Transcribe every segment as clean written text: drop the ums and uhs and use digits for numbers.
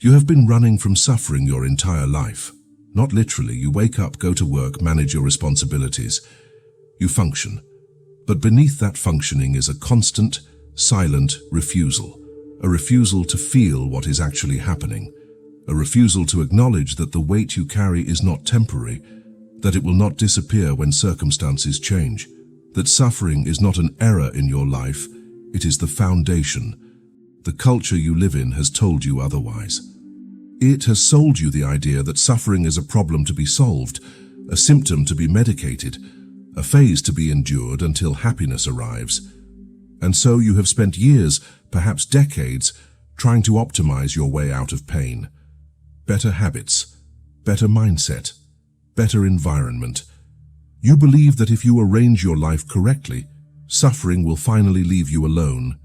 You have been running from suffering your entire life. Not literally, you wake up, go to work, manage your responsibilities. You function. But beneath that functioning is a constant, silent refusal. A refusal to feel what is actually happening. A refusal to acknowledge that the weight you carry is not temporary, that it will not disappear when circumstances change, that suffering is not an error in your life, it is the foundation. The culture you live in has told you otherwise. It has sold you the idea that suffering is a problem to be solved, a symptom to be medicated, a phase to be endured until happiness arrives. And so you have spent years, perhaps decades, trying to optimize your way out of pain. Better habits, better mindset, better environment. You believe that if you arrange your life correctly, suffering will finally leave you alone.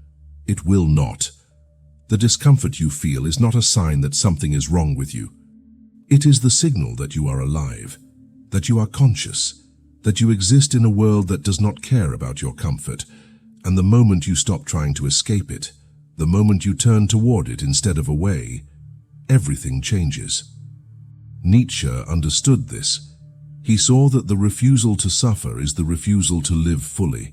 It will not. The discomfort you feel is not a sign that something is wrong with you. It is the signal that you are alive, that you are conscious, that you exist in a world that does not care about your comfort. And the moment you stop trying to escape it, the moment you turn toward it instead of away, everything changes. Nietzsche understood this. He saw that the refusal to suffer is the refusal to live fully,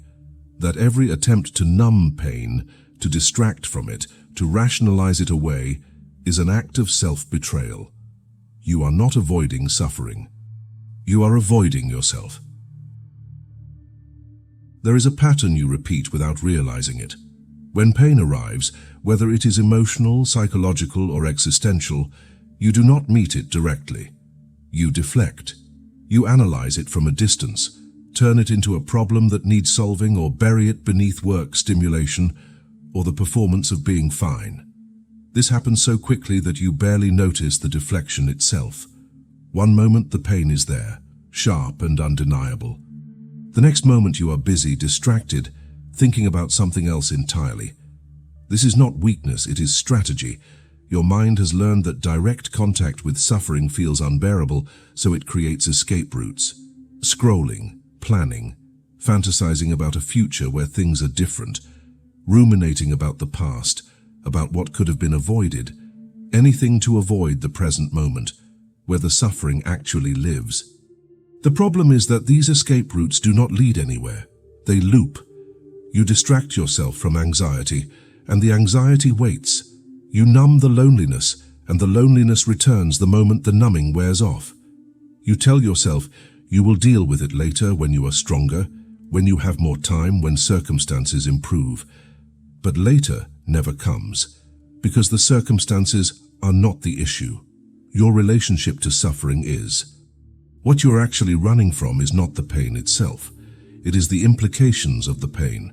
that every attempt to numb pain, to distract from it, to rationalize it away, is an act of self-betrayal. You are not avoiding suffering. You are avoiding yourself. There is a pattern you repeat without realizing it. When pain arrives, whether it is emotional, psychological, or existential, you do not meet it directly. You deflect. You analyze it from a distance, turn it into a problem that needs solving, or bury it beneath work stimulation or the performance of being fine. This happens so quickly that you barely notice the deflection itself. One moment the pain is there, sharp and undeniable. The next moment you are busy, distracted, thinking about something else entirely. This is not weakness, it is strategy. Your mind has learned that direct contact with suffering feels unbearable, so it creates escape routes. Scrolling, planning, fantasizing about a future where things are different, ruminating about the past, about what could have been avoided, anything to avoid the present moment, where the suffering actually lives. The problem is that these escape routes do not lead anywhere. They loop. You distract yourself from anxiety, and the anxiety waits. You numb the loneliness, and the loneliness returns the moment the numbing wears off. You tell yourself you will deal with it later when you are stronger, when you have more time, when circumstances improve. But later never comes, because the circumstances are not the issue. Your relationship to suffering is. What you are actually running from is not the pain itself. It is the implications of the pain.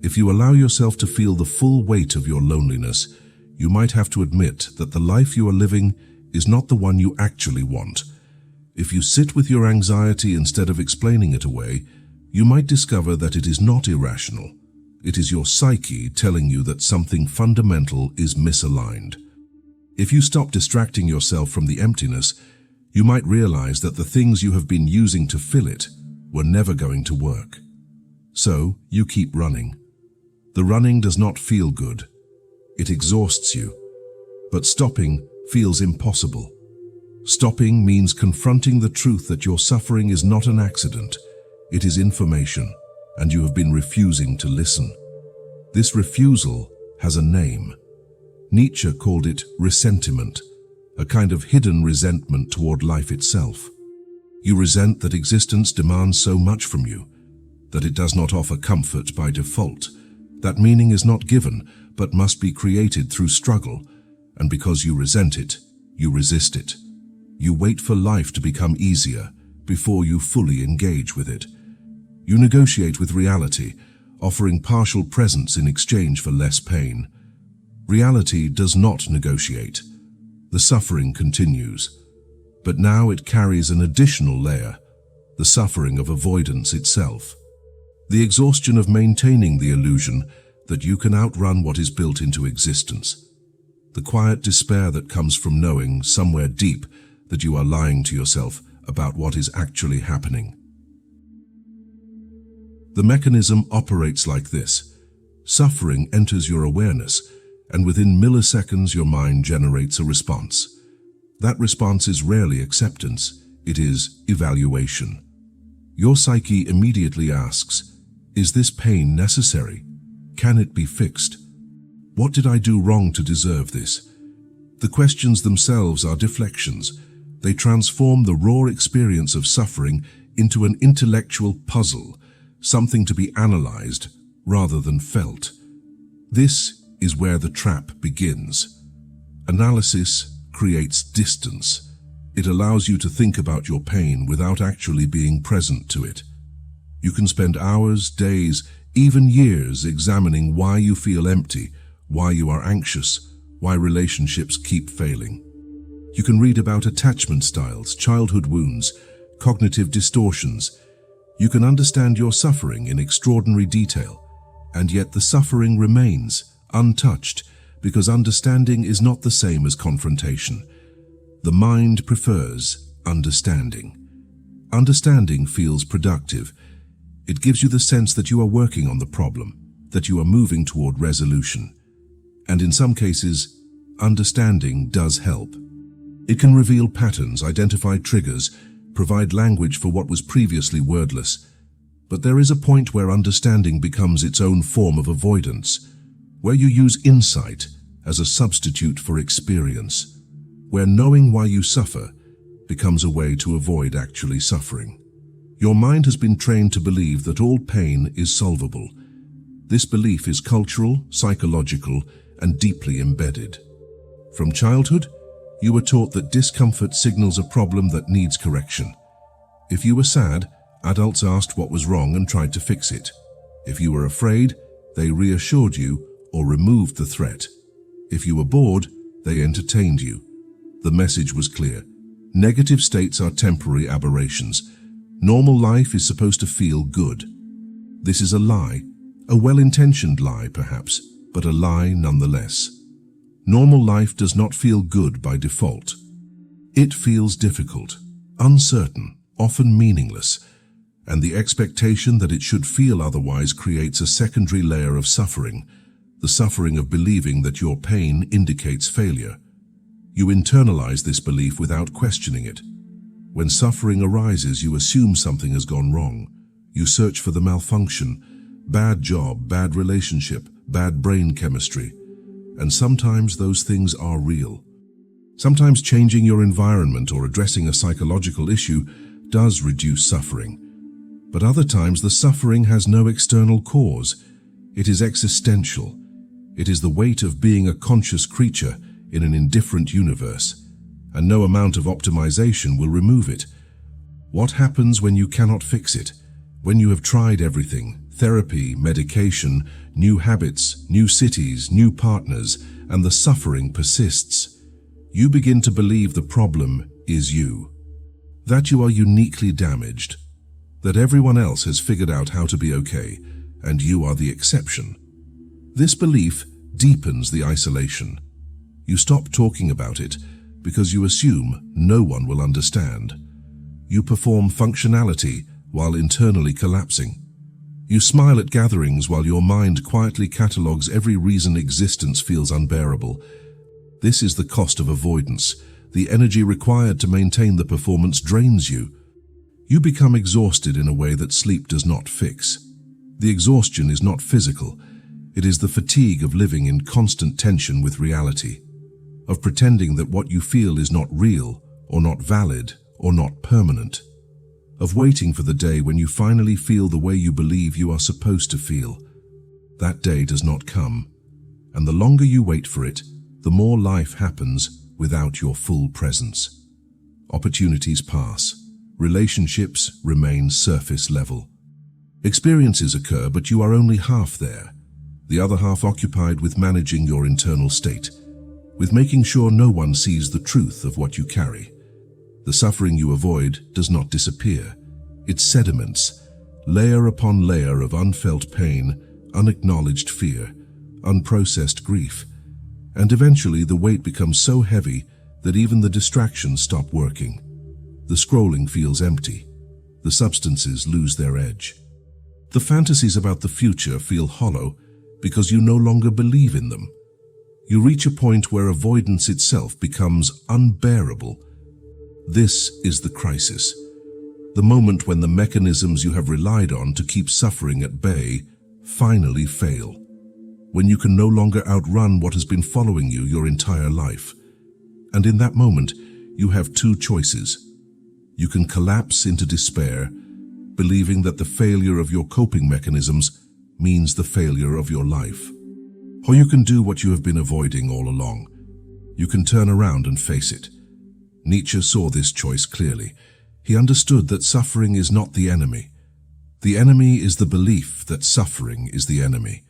If you allow yourself to feel the full weight of your loneliness, you might have to admit that the life you are living is not the one you actually want. If you sit with your anxiety instead of explaining it away, you might discover that it is not irrational. It is your psyche telling you that something fundamental is misaligned. If you stop distracting yourself from the emptiness, you might realize that the things you have been using to fill it were never going to work. So you keep running. The running does not feel good. It exhausts you. But stopping feels impossible. Stopping means confronting the truth that your suffering is not an accident. It is information, and you have been refusing to listen. This refusal has a name. Nietzsche called it ressentiment, a kind of hidden resentment toward life itself. You resent that existence demands so much from you, that it does not offer comfort by default, that meaning is not given, but must be created through struggle, and because you resent it, you resist it. You wait for life to become easier before you fully engage with it. You negotiate with reality, offering partial presence in exchange for less pain. Reality does not negotiate. The suffering continues, but now it carries an additional layer, the suffering of avoidance itself. The exhaustion of maintaining the illusion that you can outrun what is built into existence. The quiet despair that comes from knowing, somewhere deep, that you are lying to yourself about what is actually happening. The mechanism operates like this. Suffering enters your awareness, and within milliseconds your mind generates a response. That response is rarely acceptance, it is evaluation. Your psyche immediately asks, is this pain necessary? Can it be fixed? What did I do wrong to deserve this? The questions themselves are deflections. They transform the raw experience of suffering into an intellectual puzzle, something to be analyzed rather than felt. This is where the trap begins. Analysis creates distance. It allows you to think about your pain without actually being present to it. You can spend hours, days, even years examining why you feel empty, why you are anxious, why relationships keep failing. You can read about attachment styles, childhood wounds, cognitive distortions. You can understand your suffering in extraordinary detail, and yet the suffering remains untouched because understanding is not the same as confrontation. The mind prefers understanding. Understanding feels productive. It gives you the sense that you are working on the problem, that you are moving toward resolution. And in some cases, understanding does help. It can reveal patterns, identify triggers, provide language for what was previously wordless. But there is a point where understanding becomes its own form of avoidance, where you use insight as a substitute for experience, where knowing why you suffer becomes a way to avoid actually suffering. Your mind has been trained to believe that all pain is solvable. This belief is cultural, psychological, and deeply embedded. From childhood, you were taught that discomfort signals a problem that needs correction. If you were sad, adults asked what was wrong and tried to fix it. If you were afraid, they reassured you or removed the threat. If you were bored, they entertained you. The message was clear. Negative states are temporary aberrations. Normal life is supposed to feel good. This is a lie, a well-intentioned lie perhaps, but a lie nonetheless. Normal life does not feel good by default. It feels difficult, uncertain, often meaningless, and the expectation that it should feel otherwise creates a secondary layer of suffering, the suffering of believing that your pain indicates failure. You internalize this belief without questioning it. When suffering arises, you assume something has gone wrong. You search for the malfunction, bad job, bad relationship, bad brain chemistry. And sometimes those things are real. Sometimes changing your environment or addressing a psychological issue does reduce suffering. But other times the suffering has no external cause. It is existential. It is the weight of being a conscious creature in an indifferent universe, and no amount of optimization will remove it. What happens when you cannot fix it? When you have tried everything, therapy, medication, new habits, new cities, new partners, and the suffering persists? You begin to believe the problem is you, that you are uniquely damaged, that everyone else has figured out how to be okay, and you are the exception. This belief deepens the isolation. You stop talking about it because you assume no one will understand. You perform functionality while internally collapsing. You smile at gatherings while your mind quietly catalogues every reason existence feels unbearable. This is the cost of avoidance. The energy required to maintain the performance drains you. You become exhausted in a way that sleep does not fix. The exhaustion is not physical. It is the fatigue of living in constant tension with reality, of pretending that what you feel is not real, or not valid, or not permanent, of waiting for the day when you finally feel the way you believe you are supposed to feel. That day does not come, and the longer you wait for it, the more life happens without your full presence. Opportunities pass. Relationships remain surface level. Experiences occur, but you are only half there, the other half occupied with managing your internal state, with making sure no one sees the truth of what you carry. The suffering you avoid does not disappear. It sediments, layer upon layer of unfelt pain, unacknowledged fear, unprocessed grief, and eventually the weight becomes so heavy that even the distractions stop working. The scrolling feels empty. The substances lose their edge. The fantasies about the future feel hollow because you no longer believe in them. You reach a point where avoidance itself becomes unbearable. This is the crisis, the moment when the mechanisms you have relied on to keep suffering at bay finally fail, when you can no longer outrun what has been following you your entire life. And in that moment, you have two choices. You can collapse into despair, believing that the failure of your coping mechanisms means the failure of your life. Or you can do what you have been avoiding all along. You can turn around and face it. Nietzsche saw this choice clearly. He understood that suffering is not the enemy. The enemy is the belief that suffering is the enemy.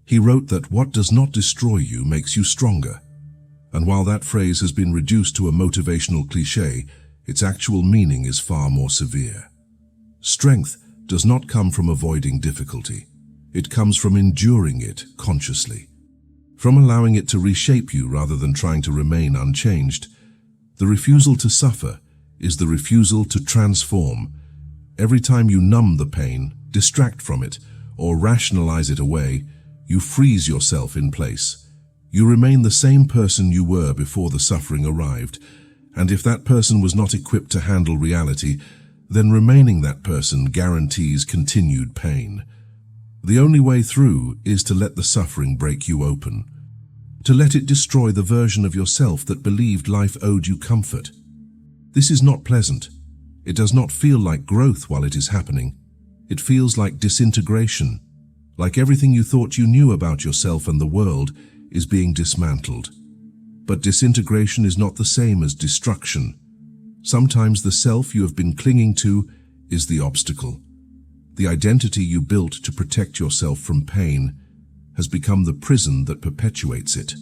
He wrote that what does not destroy you makes you stronger. And while that phrase has been reduced to a motivational cliché, its actual meaning is far more severe. Strength does not come from avoiding difficulty. It comes from enduring it consciously, from allowing it to reshape you rather than trying to remain unchanged. The refusal to suffer is the refusal to transform. Every time you numb the pain, distract from it, or rationalize it away, you freeze yourself in place. You remain the same person you were before the suffering arrived, and if that person was not equipped to handle reality, then remaining that person guarantees continued pain. The only way through is to let the suffering break you open, to let it destroy the version of yourself that believed life owed you comfort. This is not pleasant. It does not feel like growth while it is happening. It feels like disintegration, like everything you thought you knew about yourself and the world is being dismantled. But disintegration is not the same as destruction. Sometimes the self you have been clinging to is the obstacle. The identity you built to protect yourself from pain has become the prison that perpetuates it.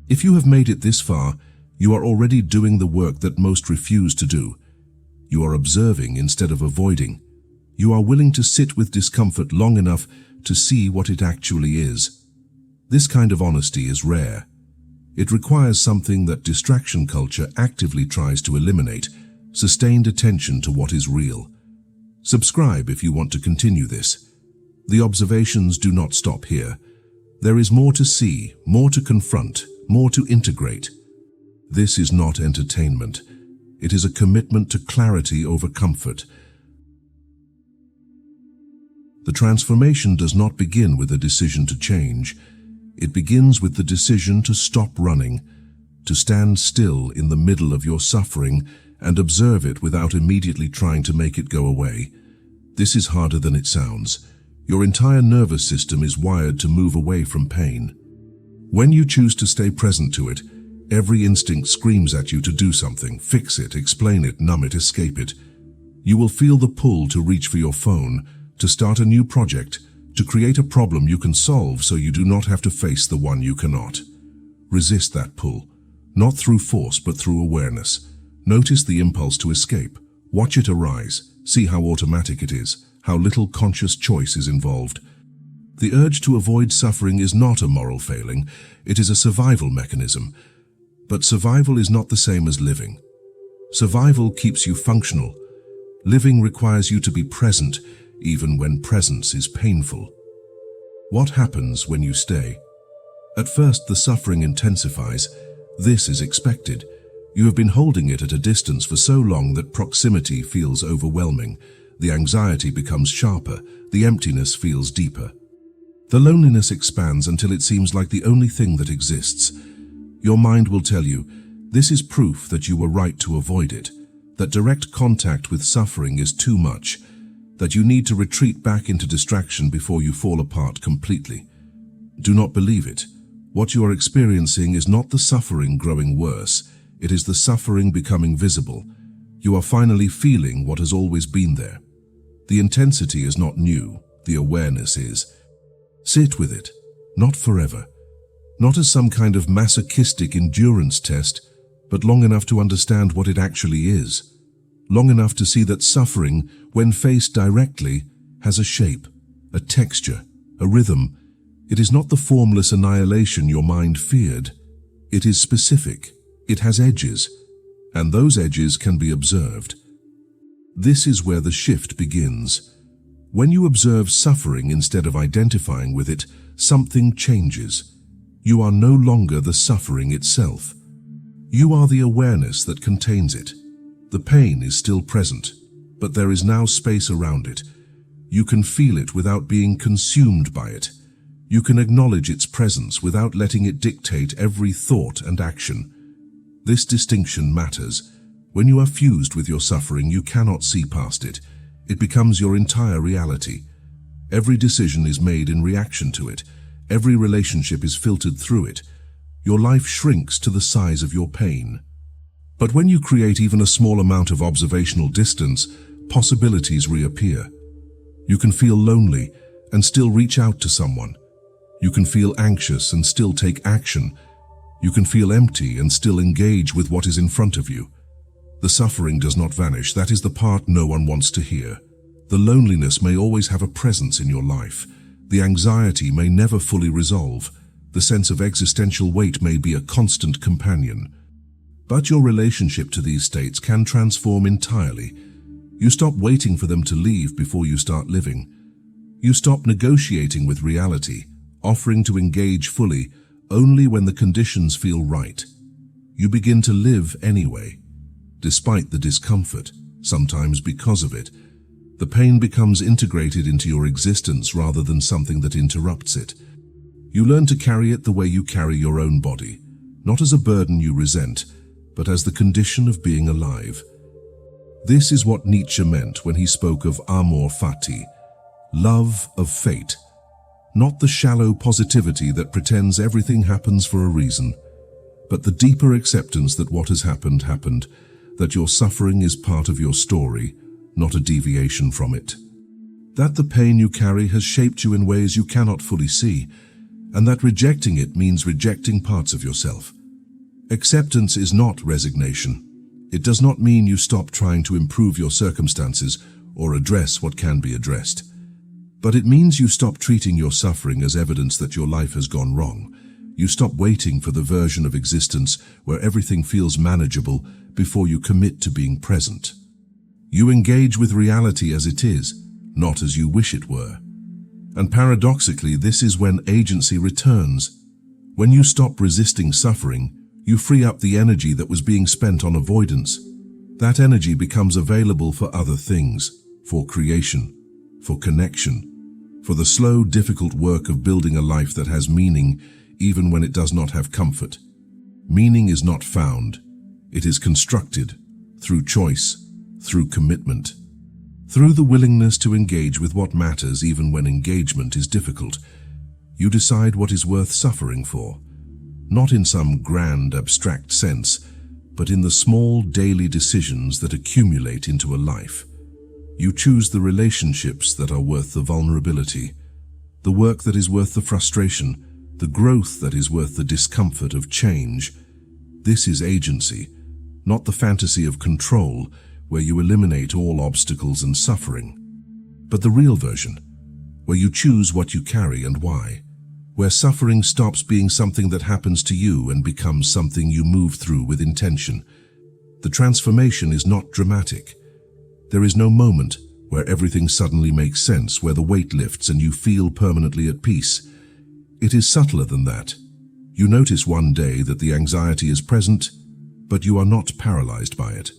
If you have made it this far, you are already doing the work that most refuse to do. You are observing instead of avoiding. You are willing to sit with discomfort long enough to see what it actually is. This kind of honesty is rare. It requires something that distraction culture actively tries to eliminate: sustained attention to what is real. Subscribe if you want to continue this. The observations do not stop here. There is more to see, more to confront, more to integrate. This is not entertainment. It is a commitment to clarity over comfort. The transformation does not begin with a decision to change. It begins with the decision to stop running, to stand still in the middle of your suffering and observe it without immediately trying to make it go away. This is harder than it sounds. Your entire nervous system is wired to move away from pain. When you choose to stay present to it, every instinct screams at you to do something: fix it, explain it, numb it, escape it. You will feel the pull to reach for your phone, to start a new project, to create a problem you can solve so you do not have to face the one you cannot. Resist that pull, not through force but through awareness. Notice the impulse to escape. Watch it arise. See how automatic it is, how little conscious choice is involved. The urge to avoid suffering is not a moral failing. It is a survival mechanism. But survival is not the same as living. Survival keeps you functional. Living requires you to be present, even when presence is painful. What happens when you stay? At first, the suffering intensifies. This is expected. You have been holding it at a distance for so long that proximity feels overwhelming. The anxiety becomes sharper. The emptiness feels deeper. The loneliness expands until it seems like the only thing that exists. Your mind will tell you, this is proof that you were right to avoid it, that direct contact with suffering is too much, that you need to retreat back into distraction before you fall apart completely. Do not believe it. What you are experiencing is not the suffering growing worse. It is the suffering becoming visible. You are finally feeling what has always been there. The intensity is not new. The awareness is. Sit with it, not forever. Not as some kind of masochistic endurance test, but long enough to understand what it actually is. Long enough to see that suffering, when faced directly, has a shape, a texture, a rhythm. It is not the formless annihilation your mind feared. It is specific. It has edges, and those edges can be observed. This is where the shift begins. When you observe suffering instead of identifying with it, something changes. You are no longer the suffering itself. You are the awareness that contains it. The pain is still present, but there is now space around it. You can feel it without being consumed by it. You can acknowledge its presence without letting it dictate every thought and action. This distinction matters. When you are fused with your suffering, you cannot see past it. It becomes your entire reality. Every decision is made in reaction to it. Every relationship is filtered through it. Your life shrinks to the size of your pain. But when you create even a small amount of observational distance, possibilities reappear. You can feel lonely and still reach out to someone. You can feel anxious and still take action. You can feel empty and still engage with what is in front of you. The suffering does not vanish. That is the part no one wants to hear. The loneliness may always have a presence in your life. The anxiety may never fully resolve. The sense of existential weight may be a constant companion. But your relationship to these states can transform entirely. You stop waiting for them to leave before you start living. You stop negotiating with reality, offering to engage fully only when the conditions feel right. You begin to live anyway. Despite the discomfort, sometimes because of it, the pain becomes integrated into your existence rather than something that interrupts it. You learn to carry it the way you carry your own body, not as a burden you resent, but as the condition of being alive. This is what Nietzsche meant when he spoke of amor fati, love of fate, not the shallow positivity that pretends everything happens for a reason, but the deeper acceptance that what has happened, that your suffering is part of your story, not a deviation from it. That the pain you carry has shaped you in ways you cannot fully see, and that rejecting it means rejecting parts of yourself. Acceptance is not resignation. It does not mean you stop trying to improve your circumstances or address what can be addressed. But it means you stop treating your suffering as evidence that your life has gone wrong. You stop waiting for the version of existence where everything feels manageable before you commit to being present. You engage with reality as it is, not as you wish it were. And paradoxically, this is when agency returns. When you stop resisting suffering, you free up the energy that was being spent on avoidance. That energy becomes available for other things, for creation, for connection, for the slow, difficult work of building a life that has meaning even when it does not have comfort. Meaning is not found. It is constructed through choice, through commitment, through the willingness to engage with what matters even when engagement is difficult. You decide what is worth suffering for, not in some grand abstract sense, but in the small daily decisions that accumulate into a life. You choose the relationships that are worth the vulnerability, the work that is worth the frustration, the growth that is worth the discomfort of change. This is agency, not the fantasy of control where you eliminate all obstacles and suffering, but the real version, where you choose what you carry and why, where suffering stops being something that happens to you and becomes something you move through with intention. The transformation is not dramatic. There is no moment where everything suddenly makes sense, where the weight lifts and you feel permanently at peace. It is subtler than that. You notice one day that the anxiety is present, but you are not paralyzed by it.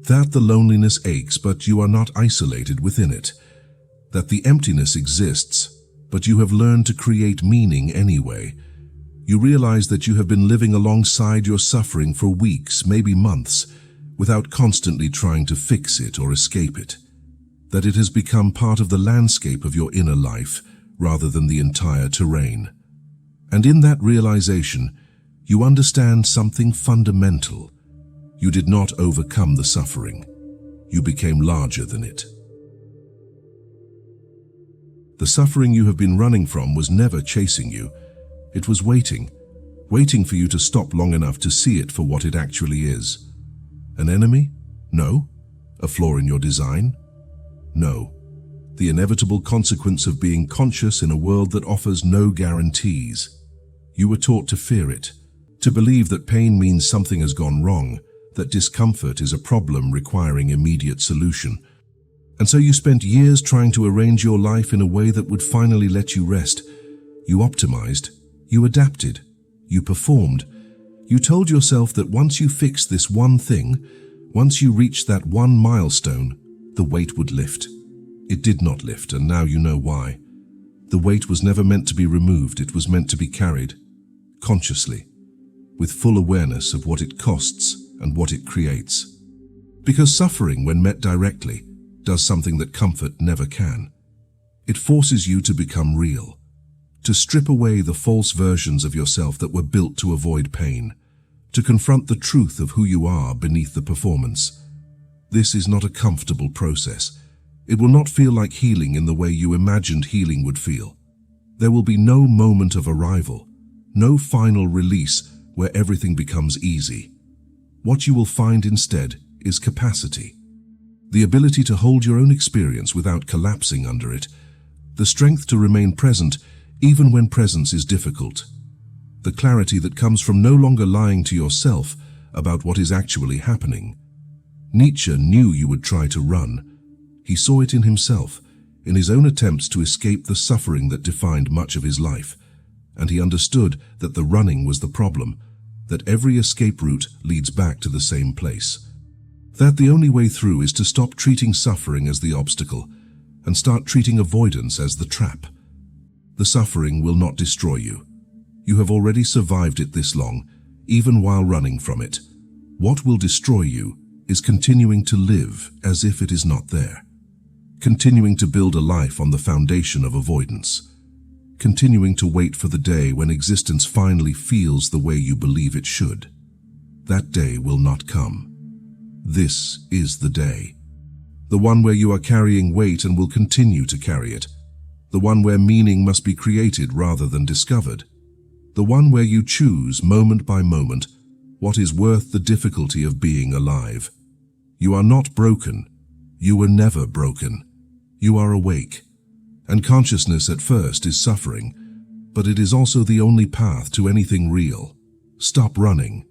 That the loneliness aches, but you are not isolated within it. That the emptiness exists, but you have learned to create meaning anyway. You realize that you have been living alongside your suffering for weeks, maybe months, without constantly trying to fix it or escape it. That it has become part of the landscape of your inner life, rather than the entire terrain. And in that realization, you understand something fundamental. You did not overcome the suffering. You became larger than it. The suffering you have been running from was never chasing you. It was waiting for you to stop long enough to see it for what it actually is. An enemy? No. A flaw in your design? No. The inevitable consequence of being conscious in a world that offers no guarantees. You were taught to fear it, to believe that pain means something has gone wrong, that discomfort is a problem requiring immediate solution. And so you spent years trying to arrange your life in a way that would finally let you rest. You optimized, you adapted, you performed. You told yourself that once you fixed this one thing, once you reached that one milestone, the weight would lift. It did not lift, and now you know why. The weight was never meant to be removed, it was meant to be carried, consciously, with full awareness of what it costs and what it creates. Because suffering, when met directly, does something that comfort never can. It forces you to become real, to strip away the false versions of yourself that were built to avoid pain, to confront the truth of who you are beneath the performance. This is not a comfortable process. It will not feel like healing in the way you imagined healing would feel. There will be no moment of arrival, no final release where everything becomes easy. What you will find instead is capacity. The ability to hold your own experience without collapsing under it. The strength to remain present even when presence is difficult. The clarity that comes from no longer lying to yourself about what is actually happening. Nietzsche knew you would try to run. He saw it in himself, in his own attempts to escape the suffering that defined much of his life. And he understood that the running was the problem, that every escape route leads back to the same place. That the only way through is to stop treating suffering as the obstacle and start treating avoidance as the trap. The suffering will not destroy you. You have already survived it this long, even while running from it. What will destroy you is continuing to live as if it is not there. Continuing to build a life on the foundation of avoidance. Continuing to wait for the day when existence finally feels the way you believe it should. That day will not come. This is the day. The one where you are carrying weight and will continue to carry it. The one where meaning must be created rather than discovered. The one where you choose, moment by moment, what is worth the difficulty of being alive. You are not broken. You were never broken. You are awake. And consciousness at first is suffering, but it is also the only path to anything real. Stop running.